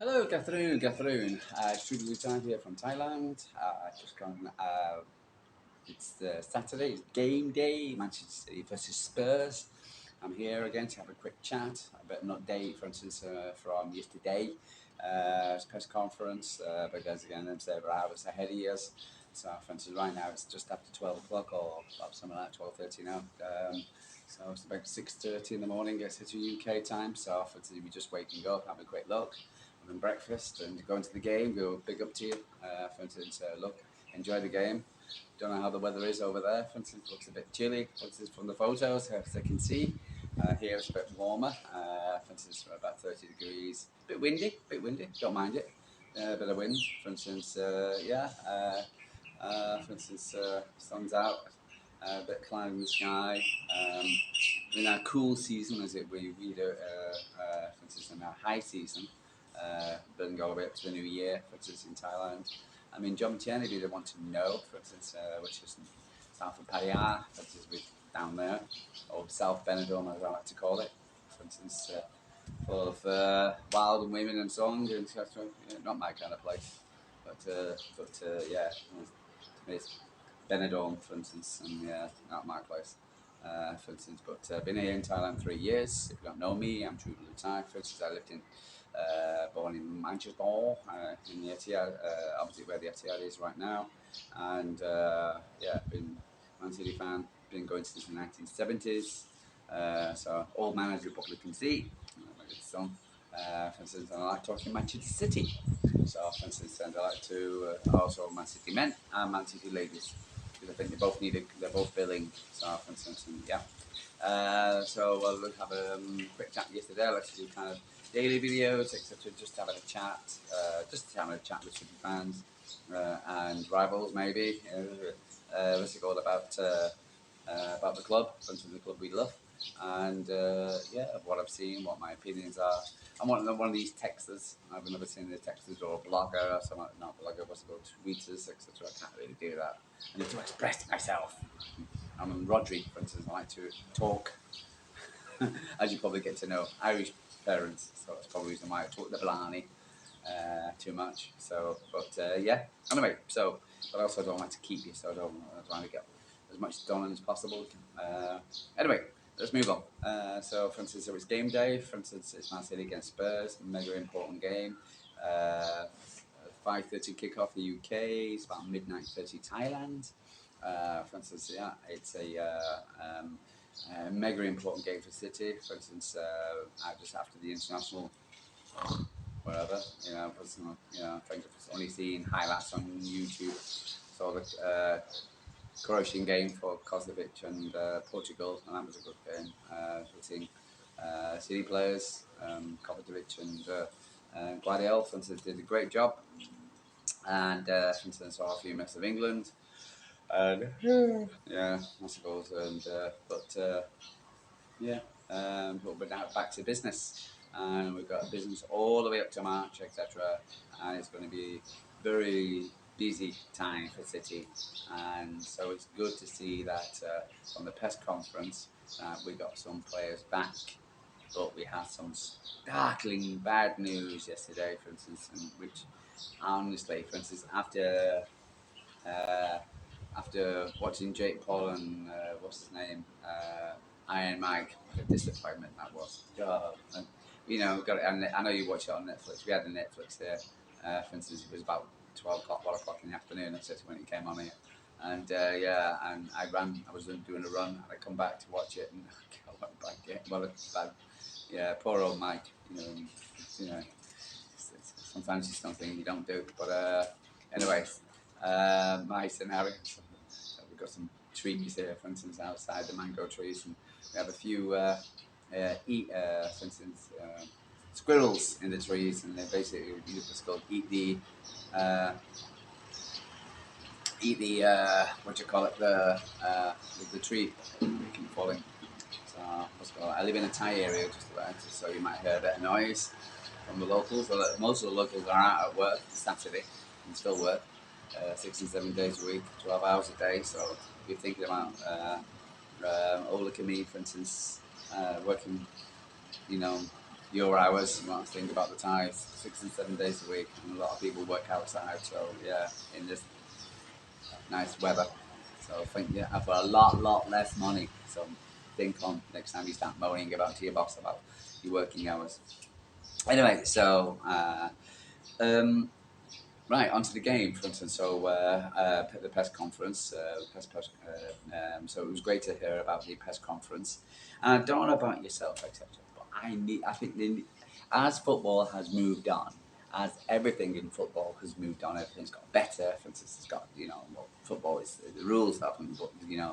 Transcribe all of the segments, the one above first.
Hello, Catherine. Studio time here from Thailand. Just gone. It's Saturday. It's game day. Manchester City versus Spurs. I'm here again to have a quick chat, a bit of an update, for instance, from yesterday. Press conference, because again, them several hours ahead of us. So, for instance, right now it's just after 12 o'clock or something like 12:30 now. So it's about 6:30 in the morning, I guess it's UK time. So, for instance, we're just waking up, having a quick look, having breakfast, and going to the game. Go big up to you. For instance, look, enjoy the game. Don't know how the weather is over there. For instance, it looks a bit chilly. For instance, from the photos, as I can see, here it's a bit warmer. For instance, about 30 degrees. Bit windy. Don't mind it. A bit of wind. For instance, for instance, sun's out. A bit of cloud in the sky. In our cool season, as it we do, for instance, in our high season, building all the way up to the new year, for instance, in Thailand. I mean, John Tien, if you want to know, for instance, which is south of Pattaya, for instance, down there, or South Benidorm, as I like to call it, for instance, full of wild and women and songs, and not my kind of place, but yeah, to me it's Benidorm, for instance, and yeah, not my place. For instance, but I've been here in Thailand 3 years. If you don't know me, I'm True Blue Thai. For instance, I lived in, born in Manchester, in the Etihad, opposite where the Etihad is right now, and yeah, been Man City fan. Been going since the 1970s. So old man as you probably can see, my good son. For instance, I like talking Manchester City. So, for instance, and I like to also Man City men and Man City ladies because I think they both need it. They're both billing. So, for instance, and yeah. So we'll have a quick chat yesterday. Let's do kind of daily videos, etc. Just having a chat, just having a chat with City fans and rivals, maybe. What's it called about the club, front of the club we love, and yeah, what I've seen, what my opinions are. I'm one of these texters. I've never seen the texters or a blogger or something. Not blogger, what's it called? Tweeters, etc. I can't really do that. I need to express myself. I'm Rodri, for instance. I like to talk. As you probably get to know, Irish parents, so that's probably the reason why I talk the blarney too much. So, but yeah. Anyway, so but also I don't like to keep you, so I don't want to get as much done as possible. Anyway, let's move on. So, for instance, so it's game day. For instance, it's Man City against Spurs, mega important game. 5:30 kickoff the UK. It's about midnight 30 Thailand. For instance, yeah, it's a mega important game for City. For instance, just after the international whatever, I think I've only seen highlights on YouTube. Saw the Croatian game for Kosovic and Portugal, and that was a good game. We've seen City players, Kovacic and Guardiola, for instance, did a great job. And for instance, saw a few minutes of England. And yeah, I suppose. And yeah, but we're now back to business, and we've got business all the way up to March, etc. And it's going to be very busy time for City, and so it's good to see that on the press conference that we got some players back, but we had some startling bad news yesterday, for instance, which honestly, for instance, uh, after watching Jake Paul and what's his name, Iron Mike, what a disappointment that was. God, and, got it. I know you watch it on Netflix. We had the Netflix there. For instance, it was about 12 o'clock, 1 o'clock in the afternoon. That's it when it came on here. And yeah, and I ran. I was doing a run, and I come back to watch it, and God, what a bad game. What a bad. Yeah, poor old Mike. You know, sometimes it's something you don't do. But anyways, my scenario. So we've got some trees here, for instance, outside the mango trees, and we have a few for instance, squirrels in the trees, and they basically it's called uh, eat the what do you call it the tree keep falling. So what's it called? I live in a Thai area just about, so you might hear a bit of noise from the locals. Well, most of the locals are out at work Saturday and still work 6 and 7 days a week, 12 hours a day. So if you're thinking about look at me, for instance, working, you know, your hours. You want to think about the Thais, 6 and 7 days a week, and a lot of people work outside. So yeah, in this nice weather. So I think yeah, for a lot less money. So think on next time you start moaning about to your boss about your working hours. Anyway, so right onto the game, for instance. So the press conference, so it was great to hear about the press conference. And I don't know about yourself, etc. But I think as football has moved on, as everything in football has moved on, everything's got better. For instance, it's got well, football is the rules haven't, but and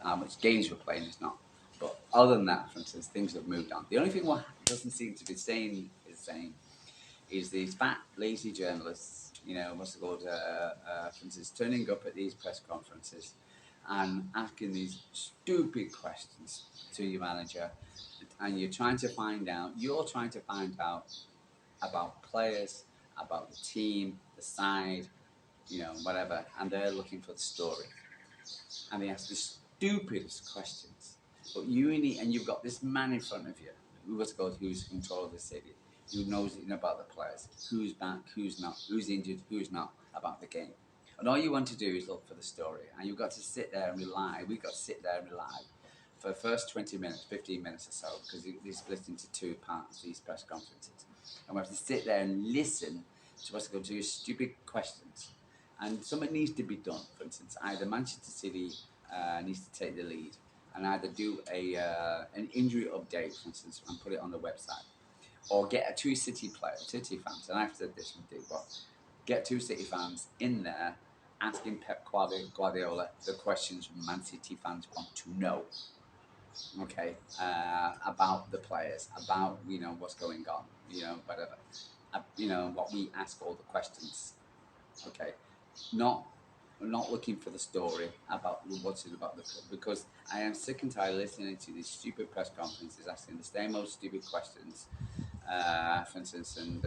how much games we're playing is not. But other than that, for instance, things have moved on. The only thing what doesn't seem to be staying is the same is these fat, lazy journalists, what's it called, for instance, turning up at these press conferences and asking these stupid questions to your manager, and you're trying to find out about players, about the team, the side, whatever, and they're looking for the story, and they ask the stupidest questions. But and you've got this man in front of you, who's in control of the city, who knows about the players, who's back, who's not, who's injured, who's not, about the game. And all you want to do is look for the story, and you've got to sit there and rely. We've got to sit there and rely for the first 20 minutes, 15 minutes or so, because they're split into two parts, these press conferences. And we have to sit there and listen to what's going to do stupid questions. And something needs to be done. For instance, either Manchester City needs to take the lead and either do an injury update, for instance, and put it on the website, or get City fans, and I've said this with but get two City fans in there asking Pep Guardiola the questions Man City fans want to know. Okay, about the players, about what's going on, whatever, what we ask all the questions. Okay, not not looking for the story about what's it about because I am sick and tired of listening to these stupid press conferences asking the same old stupid questions, for instance, and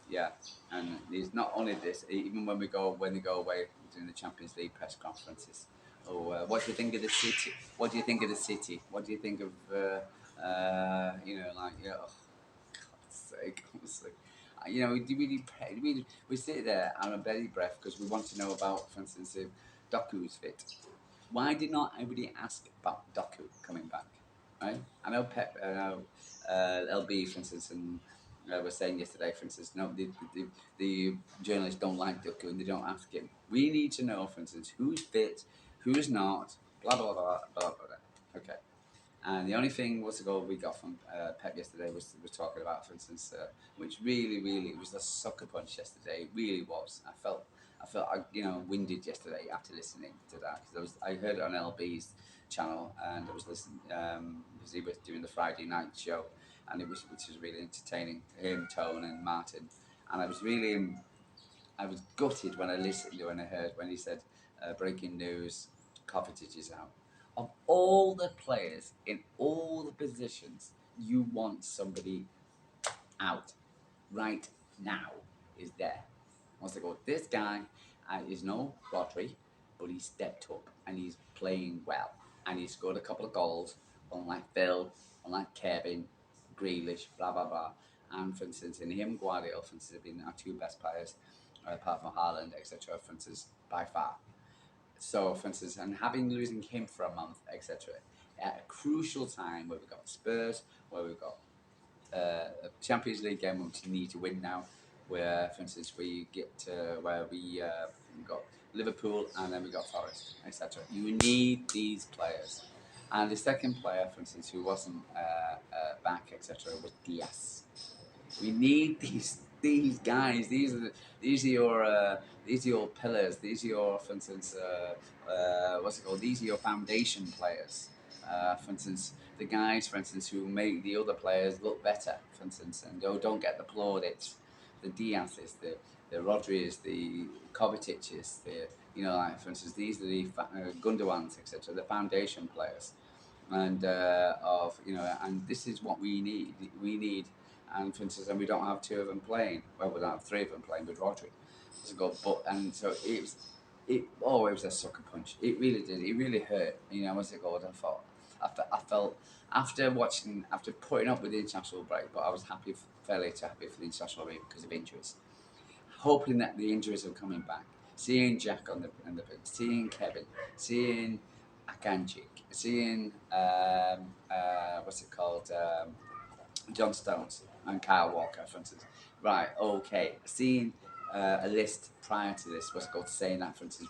yeah, and it's not only this. Even when they go away doing the Champions League press conferences, what do you think of the city? What do you think of the city? What do you think of oh, God's sake, honestly. We sit there on a belly breath because we want to know about, for instance, if Doku's fit. Why did not anybody ask about Doku coming back? Right? I know Pep, LB, for instance, and was saying yesterday, for instance, no, the journalists don't like Doku and they don't ask him. We need to know, for instance, who's fit, who's not, blah, blah, blah, blah, blah. Okay. And the only thing was the goal we got from Pep yesterday was talking about, for instance, which really it was a sucker punch yesterday. It really was. I felt winded yesterday after listening to that because I heard it on LB's channel and I was listening because he was doing the Friday night show, and which was really entertaining. Him, Tone, and Martin, and I was gutted when I heard when he said breaking news, Kovacic is out. Of all the players in all the positions, you want somebody out right now is there. Wants to go. This guy is no Rodri, but he stepped up and he's playing well, and he scored a couple of goals, unlike Phil, unlike Kevin, Grealish, blah blah blah. And for instance, in him, Guardiola, for instance, have been our two best players, apart from Haaland, etc. For instance, by far. So, for instance, and having losing him for a month, etc., at a crucial time where we've got Spurs, where we've got a Champions League game which we need to win now, where, for instance, we get to where we got Liverpool and then we got Forest, etc. You need these players. And the second player, for instance, who wasn't back, etc., was Diaz. We need these guys. These are your pillars. These are your, for instance, what's it called? These are your foundation players. For instance, the guys, for instance, who make the other players look better. For instance, and don't get the plaudits. The Diaz's, the Rodriguez, the Kovacic's, like for instance, these are the Gundawans, etc. The foundation players, and and this is what we need. We need and for instance, and we don't have two of them playing. Well, we don't have three of them playing with Rodri. And so it was a sucker punch. It really did. It really hurt. What's it called? I thought. I felt after putting up with the international break, but I was fairly happy for the international break because of injuries. Hoping that the injuries are coming back. Seeing Jack on the pitch, seeing Kevin, seeing Akanji, seeing what's it called, John Stones and Kyle Walker, for instance. Right, okay. Seeing a list prior to this, what's it called, saying that, for instance,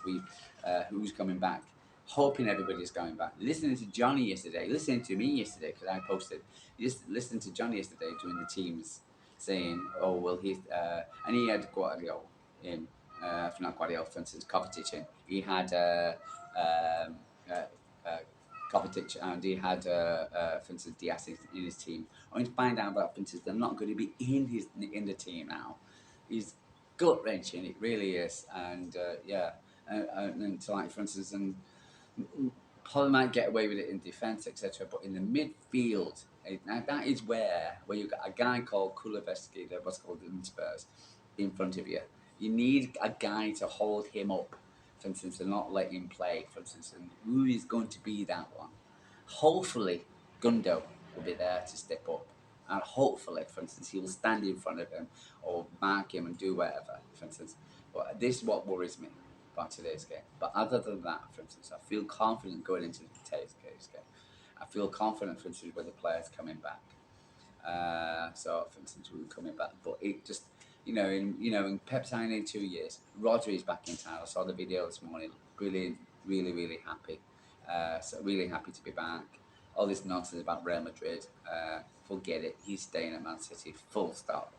who's coming back, hoping everybody's coming back. Listening to Johnny yesterday, listening to me yesterday, because I posted, just listening to Johnny yesterday doing the teams, saying, oh, well, and he had Guardiola in, not Guardiola, for instance, Kovacic in. He had um, uh, uh, Kovacic and he had, for instance, Diaz in his team. Only to find out about, for instance, they're not going to be in the team now. He's gut wrenching, it really is, and yeah, and so like for instance, and probably might get away with it in defence, etc. But in the midfield, now that is where you've got a guy called Kuleveski, that was called in Spurs, in front of you. You need a guy to hold him up, for instance, and not let him play, for instance. And who is going to be that one? Hopefully, Gundo will be there to step up. And hopefully, for instance, he will stand in front of him or mark him and do whatever, for instance. But this is what worries me about today's game. But other than that, for instance, I feel confident going into today's game. I feel confident, for instance, with the players coming back. So, for instance, we were coming back, but it just, in Pep signing in 2 years, Rodri is back in town. I saw the video this morning. Brilliant, really, really happy. So really happy to be back. All this nonsense about Real Madrid, forget it. He's staying at Man City. Full stop.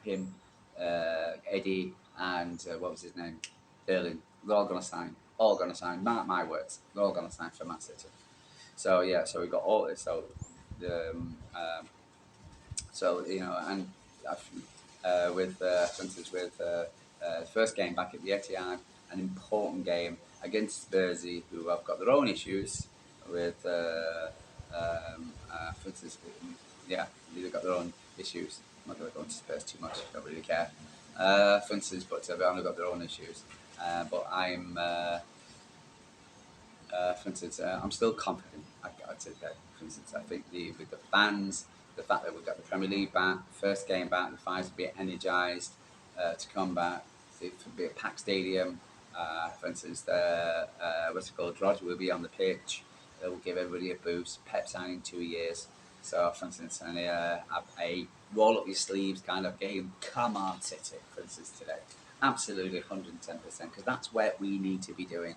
Him, Eddie, and what was his name? Erling. They're all going to sign. All going to sign. Mark my words. They're all going to sign for Man City. So yeah. So we got all this. So the and with for instance with first game back at the Etihad, an important game against Spursy, who have got their own issues with for instance, yeah, they've got their own issues. I'm not going to go into Spurs too much. Don't really care. For instance, but they've only got their own issues. But for instance, I'm still confident. I'd say that, for instance, I think with the fans, the fact that we've got the Premier League back, first game back, the fans will be energised to come back. It will be a packed stadium. For instance, what's it called? Roger will be on the pitch. It will give everybody a boost. Pep signing 2 years. So, for instance, a roll up your sleeves kind of game. Come on, City, for instance, today. Absolutely 110%, because that's what we need to be doing.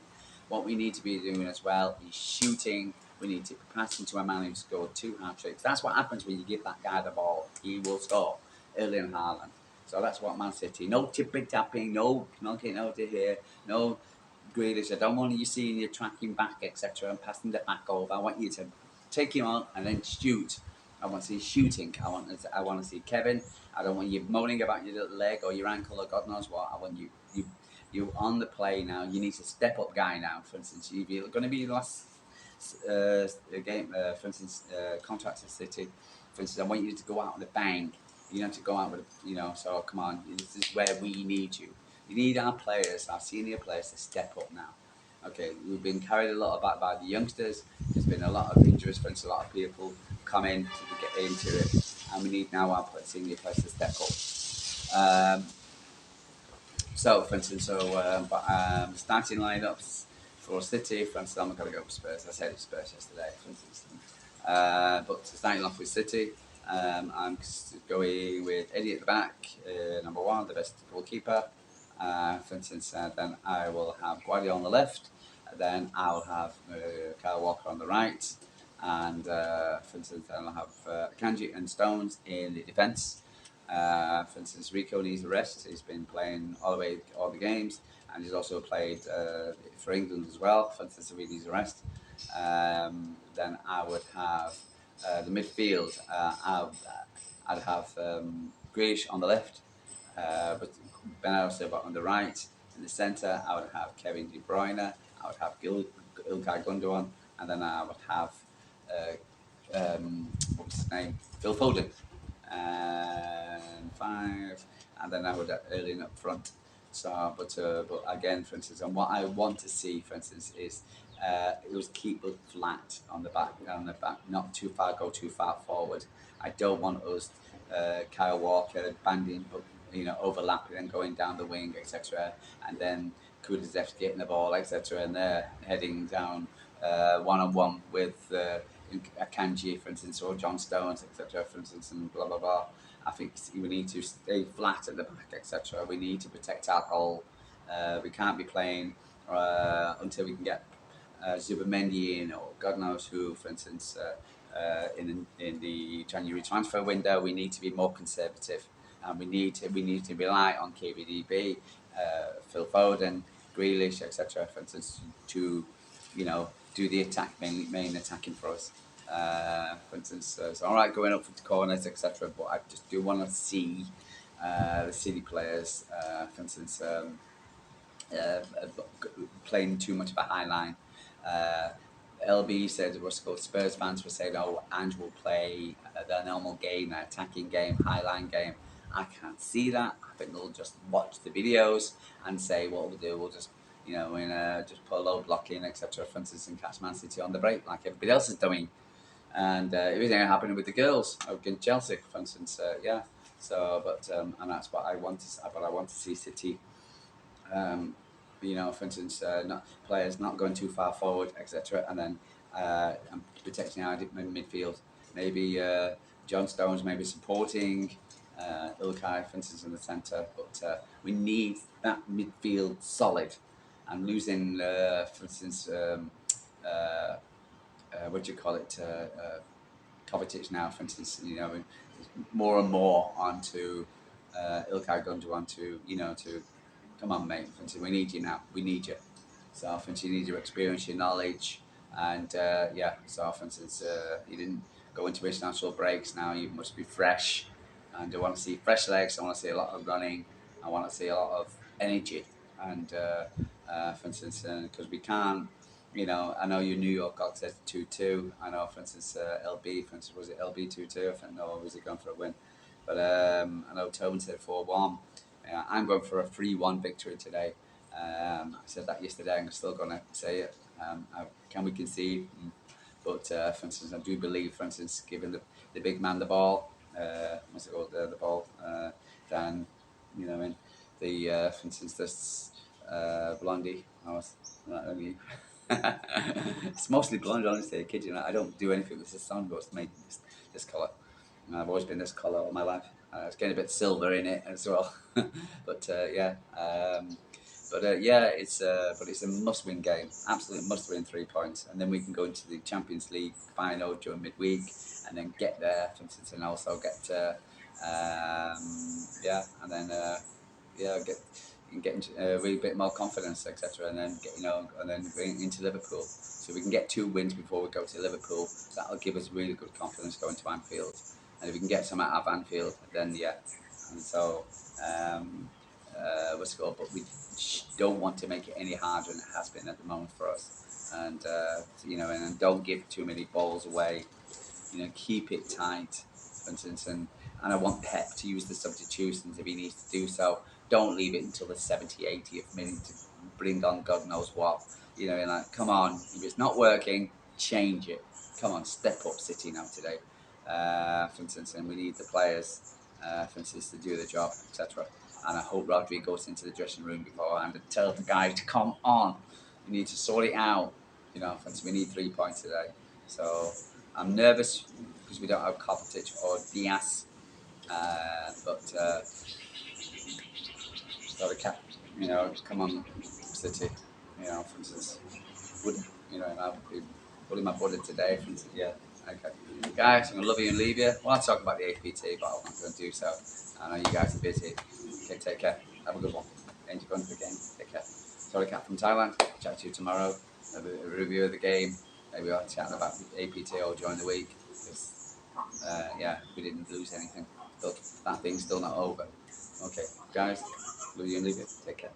What we need to be doing as well is shooting. We need to be passing to a man who scored 2 hat-tricks. That's what happens when you give that guy the ball. He will score. Erling Haaland. So that's what Man City. No tipping-tapping, no getting over here, no Grealish. I don't want you seeing you tracking back, etc., and passing the back over. I want you to take him on and then shoot. I want to see shooting. I want to see Kevin. I don't want you moaning about your little leg or your ankle or God knows what. I want you on the play now. You need to step up, guy. Now, for instance, you're going to be the last game. For instance, contract to City. For instance, I want you to go out with a bang. You have to go out with, So come on, this is where we need you. You need our players, our senior players, to step up now. Okay, we've been carried a lot about by the youngsters. There's been a lot of injuries, for instance, a lot of people come in to get into it, and we need now our senior players to step up. So, for instance, starting lineups for City, for instance, I'm not going to go with Spurs. I said Spurs yesterday, for instance. But starting off with City, I'm going with Eddie at the back, number one, the best goalkeeper. For instance, then I will have Guardiola on the left. Then I'll have Kyle Walker on the right. And for instance, then I'll have Kanji and Stones in the defence. For instance, Rico needs a rest. He's been playing all the games, and he's also played for England as well. For instance, he needs a rest. Then I would have the midfield. I'd have Grealish on the left, but Bernardo Silva on the right. In the centre, I would have Kevin De Bruyne. I would have Ilkay Gundogan, and then I would have what was his name? Phil Foden. And 5, and then I would have Erling up front. So, but again, for instance, and what I want to see, for instance, is it was keep us flat on the back, not too far, go too far forward. I don't want us, Kyle Walker banding, overlapping and going down the wing, etc. And then Kulusevski getting the ball, etc. And they're heading down one on one with Akanji, for instance, or John Stones, etc. For instance, and blah blah blah. I think we need to stay flat at the back, etc. We need to protect our goal. We can't be playing until we can get Zubamendi in, or God knows who, for instance, in the January transfer window. We need to be more conservative, and we need to rely on KVDB, Phil Foden, Grealish, etc. For instance, to do the main attacking for us. For instance, it's all right going up for the corners, etc. But I just do want to see the City players, for instance, uh, playing too much of a high line. Uh, LB said, Spurs fans were saying, oh, Ange will play their normal game, their attacking game, high line game. I can't see that. I think they'll just watch the videos and say, what we'll do, we'll just, just put a low block in, etc. For instance, and catch Man City on the break like everybody else is doing. And it was happening with the girls against Chelsea, for instance. Yeah. So, and that's what I want to. But I want to see City. For instance, players not going too far forward, etc. And then protecting our midfield. Maybe John Stones maybe supporting Ilkay, for instance, in the centre. But we need that midfield solid. And losing, for instance, what do you call it? Kovacic now, for instance, more and more onto Ilkay Gundogan onto, to come on, mate. For instance, we need you now. We need you. So, for instance, you need your experience, your knowledge, and So, for instance, you didn't go into international breaks. Now you must be fresh, and I want to see fresh legs. I want to see a lot of running. I want to see a lot of energy, and for instance, because we can't. I know your New York got said 2-2. I know, for instance, LB, for instance, was it LB 2-2? I think, no, or was it going for a win? But I know Tobin said 4-1. I'm going for a 3-1 victory today. I said that yesterday. I'm still going to say it. Can we concede? But for instance, I do believe, for instance, giving the big man the ball, what's it called? The ball, then for instance, this Blondie. I was not only. It's mostly blonde, honestly. I kid you not. I don't do anything with this sun, but it's made this colour. I've always been this colour all my life. It's getting a bit silver in it as well. But it's a must-win game. Absolute must-win 3 points, and then we can go into the Champions League final during midweek, and then get there, for instance, and also get and then get into a wee bit more confidence, etc., and then going into Liverpool. So we can get 2 wins before we go to Liverpool. That'll give us really good confidence going to Anfield. And if we can get some out of Anfield, then yeah. And so what's it called? But we don't want to make it any harder than it has been at the moment for us. And and don't give too many balls away. Keep it tight, for instance, and I want Pep to use the substitutions if he needs to do so. Don't leave it until the 70th, 80th minute to bring on God knows what. Come on, if it's not working, change it. Come on, step up City now today. For instance, and we need the players, for instance, to do the job, etc. And I hope Rodri goes into the dressing room beforehand and tell the guys to come on. We need to sort it out. For instance, we need 3 points today. So I'm nervous because we don't have Kovacic or Diaz. But got a cap, come on, City, for instance, wouldn't, and I'll be pulling my body today, for instance, yeah, okay. Guys, I'm going to love you and leave you. Well, I'll talk about the APT, but I'm not going to do so. I know you guys are busy. Okay, take care. Have a good one. Enjoy going to the game. Take care. Sorry, Cat from Thailand. Chat to you tomorrow. Have a review of the game. Maybe I'll chat about the APT or during the week. Because, we didn't lose anything. But that thing's still not over. Okay, guys, love you and leave you. Take care.